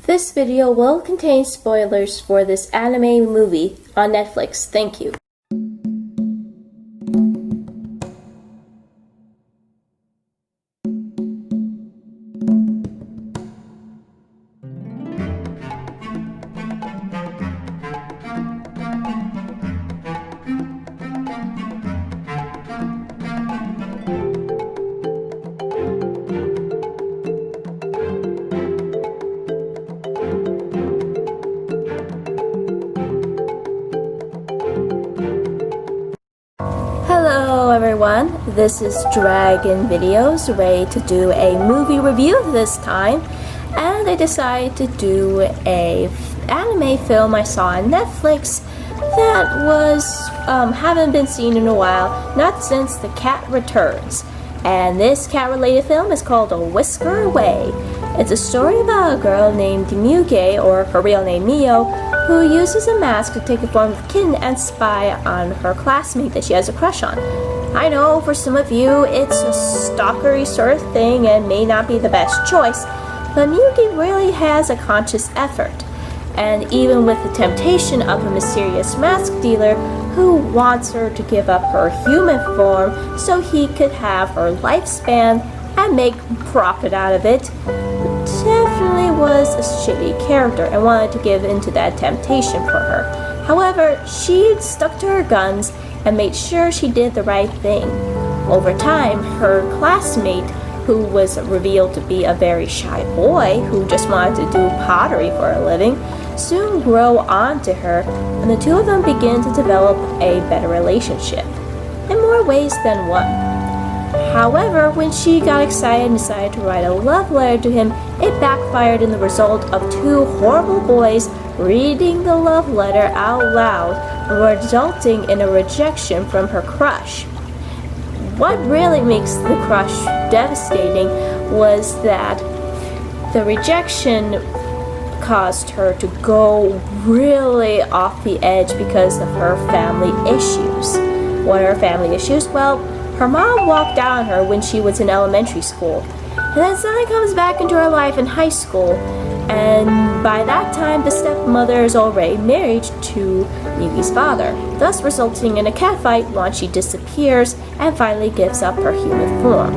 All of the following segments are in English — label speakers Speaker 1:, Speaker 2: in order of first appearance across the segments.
Speaker 1: This video will contain spoilers for this anime movie on Netflix. Thank you. Hello everyone, this is Dragon Videos, ready to do a movie review this time, and I decided to do a anime film I saw on Netflix that was haven't been seen in a while, not since The Cat Returns. And this cat-related film is called Whisker Away. It's a story about a girl named Muge, or her real name Mio, who uses a mask to take the form of a kitten and spy on her classmate that she has a crush on. I know for some of you it's a stalkery sort of thing and may not be the best choice, but Muge really has a conscious effort. And even with the temptation of a mysterious mask dealer who wants her to give up her human form so he could have her lifespan and make profit out of it, definitely was a shitty character and wanted to give into that temptation for her. However, she stuck to her guns and made sure she did the right thing. Over time, her classmate, who was revealed to be a very shy boy who just wanted to do pottery for a living, soon grow onto her, and the two of them begin to develop a better relationship, in more ways than one. However, when she got excited and decided to write a love letter to him, it backfired in the result of two horrible boys reading the love letter out loud, resulting in a rejection from her crush. What really makes the crush devastating was that the rejection caused her to go really off the edge because of her family issues. What are her family issues? Well, her mom walked out on her when she was in elementary school, and then suddenly comes back into her life in high school, and by that time the stepmother is already married to Yugi's father, thus resulting in a catfight once she disappears and finally gives up her human form.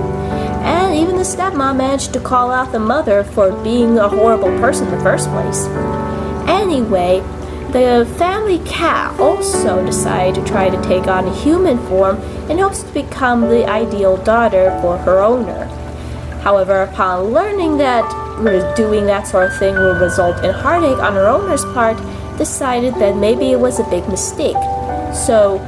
Speaker 1: And even the stepmom managed to call out the mother for being a horrible person in the first place. Anyway, the family cat also decided to try to take on a human form in hopes to become the ideal daughter for her owner. However, upon learning that doing that sort of thing will result in heartache on her owner's part, decided that maybe it was a big mistake. So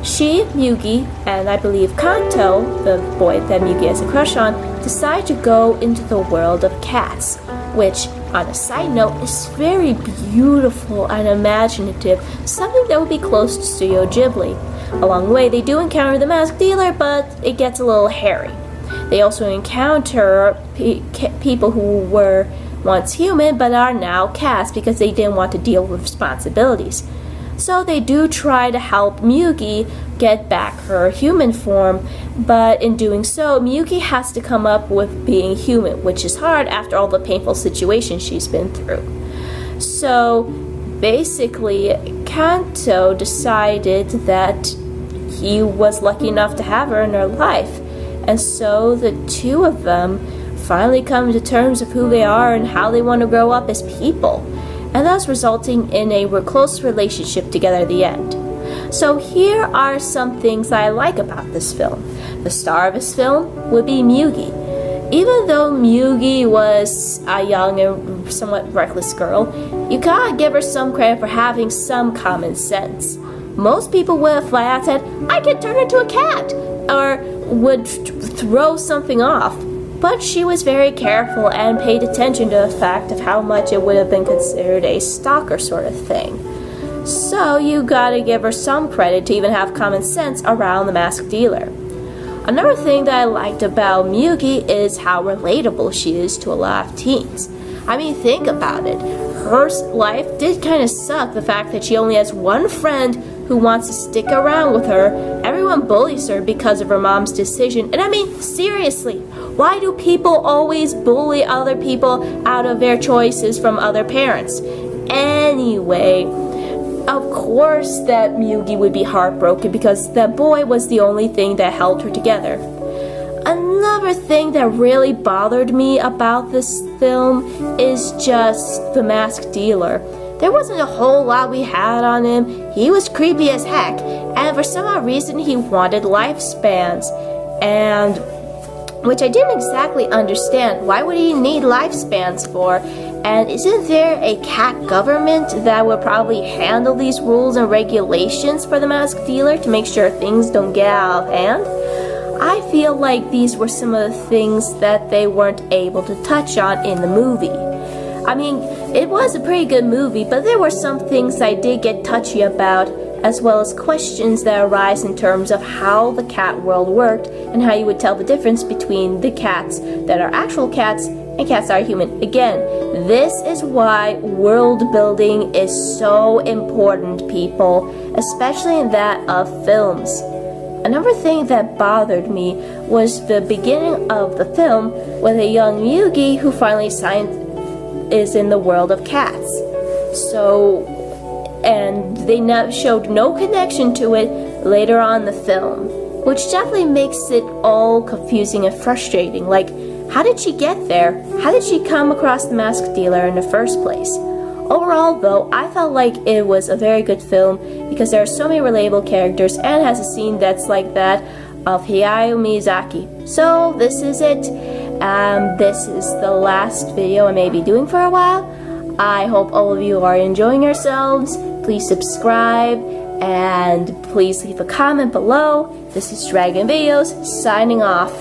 Speaker 1: she, Mugi, and I believe Kanto, the boy that Mugi has a crush on, decide to go into the world of cats, which, on a side note, is very beautiful and imaginative, something that would be close to Studio Ghibli. Along the way, they do encounter the mask dealer, but it gets a little hairy. They also encounter people who were once human but are now cats because they didn't want to deal with responsibilities. So they do try to help Mugi get back her human form, but in doing so, Mugi has to come up with being human, which is hard after all the painful situations she's been through. So basically, Kanto decided that he was lucky enough to have her in her life, and so the two of them finally come to terms of who they are and how they want to grow up as people, and thus resulting in a close relationship together at the end. So here are some things that I like about this film. The star of this film would be Mugi. Even though Mugi was a young and somewhat reckless girl, you gotta give her some credit for having some common sense. Most people would have flat out said, I can turn into a cat, or would throw something off. But she was very careful and paid attention to the fact of how much it would have been considered a stalker sort of thing. So you gotta give her some credit to even have common sense around the mask dealer. Another thing that I liked about Mugi is how relatable she is to a lot of teens. I mean, think about it. Her life did kind of suck, the fact that she only has one friend who wants to stick around with her. Everyone bullies her because of her mom's decision. And I mean, seriously, Why do people always bully other people out of their choices from other parents? Anyway, of course that Miyuki would be heartbroken because that boy was the only thing that held her together. Another thing that really bothered me about this film is just the masked dealer. There wasn't a whole lot we had on him. He was creepy as heck, and for some odd reason he wanted lifespans, and which I didn't exactly understand. Why would he need lifespans for? And isn't there a cat government that would probably handle these rules and regulations for the masked dealer to make sure things don't get out of hand? I feel like these were some of the things that they weren't able to touch on in the movie. I mean, it was a pretty good movie, but there were some things I did get touchy about, as well as questions that arise in terms of how the cat world worked and how you would tell the difference between the cats that are actual cats and cats that are human. Again, this is why world building is so important, people, especially in that of films. Another thing that bothered me was the beginning of the film with a young Yugi who finally is in the world of cats. And they showed no connection to it later on in the film, which definitely makes it all confusing and frustrating. Like, how did she get there? How did she come across the masked dealer in the first place? Overall, though, I felt like it was a very good film because there are so many relatable characters and has a scene that's like that of Hayao Miyazaki. So this is it. This is the last video I may be doing for a while. I hope all of you are enjoying yourselves. Please subscribe and please leave a comment below. This is Dragon Videos signing off.